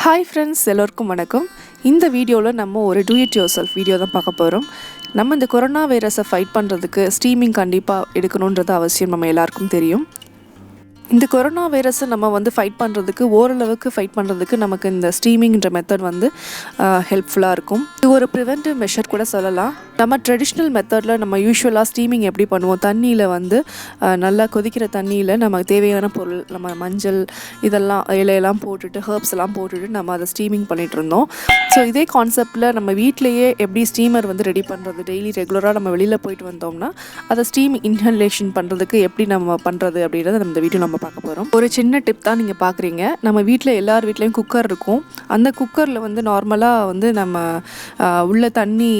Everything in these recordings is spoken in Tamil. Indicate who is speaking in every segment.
Speaker 1: ஹாய் ஃப்ரெண்ட்ஸ், எல்லோருக்கும் வணக்கம். இந்த வீடியோவில் நம்ம ஒரு do it your self video தான் பார்க்க போகிறோம். நம்ம இந்த கொரோனா வைரஸை ஃபைட் பண்ணுறதுக்கு ஸ்டீமிங் கண்டிப்பாக எடுக்கணுன்றது அவசியம், நம்ம எல்லாருக்கும் தெரியும். இந்த கொரோனா வைரஸை நம்ம ஃபைட் பண்ணுறதுக்கு ஓரளவுக்கு ஃபைட் பண்ணுறதுக்கு நமக்கு இந்த ஸ்டீமிங்ன்ற மெத்தட் ஹெல்ப்ஃபுல்லாக இருக்கும். இது ஒரு ப்ரிவென்டிவ் மெஷர் கூட சொல்லலாம். நம்ம ட்ரெடிஷ்னல் மெத்தடில் நம்ம யூஸ்வலாக ஸ்டீமிங் எப்படி பண்ணுவோம், தண்ணியில் நல்லா கொதிக்கிற தண்ணியில் நமக்கு தேவையான பொருள், நம்ம மஞ்சள் இதெல்லாம் இலையெல்லாம் போட்டுட்டு ஹெர்ப்ஸ் எல்லாம் போட்டுட்டு நம்ம அதை ஸ்டீமிங் பண்ணிகிட்டு இருந்தோம். ஸோ இதே கான்செப்டில் நம்ம வீட்டிலையே எப்படி ஸ்டீமர் ரெடி பண்ணுறது, டெய்லி ரெகுலராக நம்ம வெளியில் போயிட்டு வந்தோம்னா அதை ஸ்டீம் இன்ஹலேஷன் பண்ணுறதுக்கு எப்படி நம்ம பண்ணுறது அப்படின்றத நம்ம இந்த வீடியோ நம்ம பார்க்க போகிறோம். ஒரு சின்ன டிப் தான் நீங்கள் பார்க்குறீங்க. நம்ம வீட்டில் எல்லார் வீட்லேயும் குக்கர் இருக்கும். அந்த குக்கரில் நார்மலாக நம்ம உள்ள தண்ணி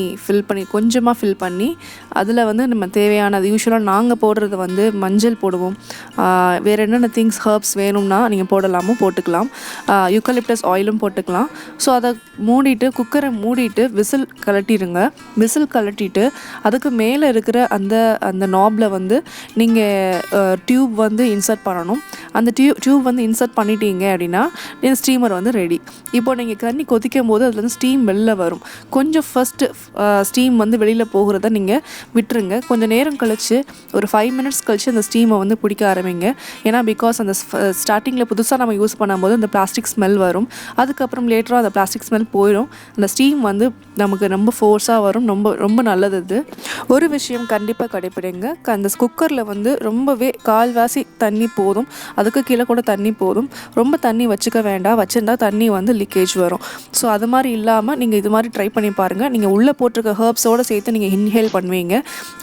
Speaker 1: கொஞ்சமாக ஃபில் பண்ணி அதில் நம்ம தேவையானது யூஸ்வலாக நாங்கள் போடுறது மஞ்சள் போடுவோம். வேறு என்னென்ன திங்ஸ் ஹெர்ப்ஸ் வேணும்னா நீங்கள் போட்டுக்கலாம். யூக்கலிப்டஸ் ஆயிலும் போட்டுக்கலாம். ஸோ அதை மூடிட்டு குக்கரை மூடிட்டு விசில் கலட்டிடுங்க. விசில் கலட்டிட்டு அதுக்கு மேலே இருக்கிற அந்த நாபில் நீங்கள் டியூப் இன்சர்ட் பண்ணணும். அந்த டியூப் இன்சர்ட் பண்ணிட்டீங்க அப்படின்னா ஸ்டீமர் ரெடி. இப்போது நீங்கள் தண்ணி கொதிக்கும் போது அதில் ஸ்டீம் வெளில வரும். கொஞ்சம் ஃபஸ்ட்டு ஸ்டீம் வெளியில் போகிறத நீங்கள் விட்டுருங்க. கொஞ்சம் நேரம் கழித்து ஒரு 5 minutes கழித்து அந்த ஸ்டீமை பிடிக்க ஆரம்பிங்க. ஏன்னா பிகாஸ் அந்த ஸ்டார்டிங்கில் புதுசாக நம்ம யூஸ் பண்ணும்போது அந்த பிளாஸ்டிக் ஸ்மெல் வரும். அதுக்கப்புறம் லேட்டராக அந்த பிளாஸ்டிக் ஸ்மெல் போயிடும். அந்த ஸ்டீம் நமக்கு ரொம்ப ஃபோர்ஸாக வரும். ரொம்ப ரொம்ப நல்லது. இது ஒரு விஷயம் கண்டிப்பாக கடைப்பிடிங்க. அந்த குக்கரில் ரொம்பவே கால்வாசி தண்ணி போதும், அதுக்கு கீழே கூட தண்ணி போதும். ரொம்ப தண்ணி வச்சுக்க வேண்டாம். வச்சுருந்தா தண்ணி லீக்கேஜ் வரும். ஸோ அது மாதிரி இல்லாமல் நீங்கள் இது மாதிரி ட்ரை பண்ணி பாருங்கள். நீங்கள் உள்ளே போட்டிருக்க ஹெர்ப்ஸோடு சேர்த்து நீங்கள் இன்ஹேல் பண்ணுவீங்க.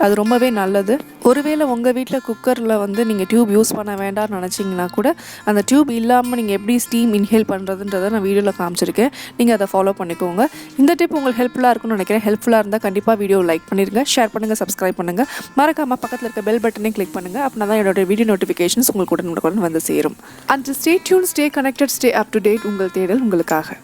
Speaker 1: அது ரொம்பவே நல்லது. ஒருவேளை உங்கள் வீட்டில் குக்கரில் நீங்கள் டியூப் யூஸ் பண்ண வேண்டாம்னு நினச்சிங்கன்னா கூட அந்த டியூப் இல்லாமல் நீங்கள் எப்படி ஸ்டீம் இன்ஹேல் பண்ணுறதுன்றதை நான் வீடியோவில் காமிச்சிருக்கேன். நீங்கள் அதை ஃபாலோ பண்ணிக்கோங்க. இந்த டிப் உங்களுக்கு ஹெல்ப்ஃபுல்லாக இருக்கும்னு நினைக்கிறேன். ஹெல்ப்ஃபுல்லாக இருந்தால் கண்டிப்பாக வீடியோ லைக் பண்ணிடுங்க, ஷேர் பண்ணுங்கள், சப்ஸ்கிரைப் பண்ணுங்கள். மறக்காமல் பக்கத்தில் இருக்க பெல் பட்டனை கிளிக் பண்ணுங்கள். அப்படின்னா தான் என்னோட வீடியோ நோட்டிஃபிகேஷன்ஸ் உங்களுக்கு உடனுக்குடன் சேரும். And stay tune, stay connected, stay up to date. உங்கள் தேடல் உங்களுக்காக.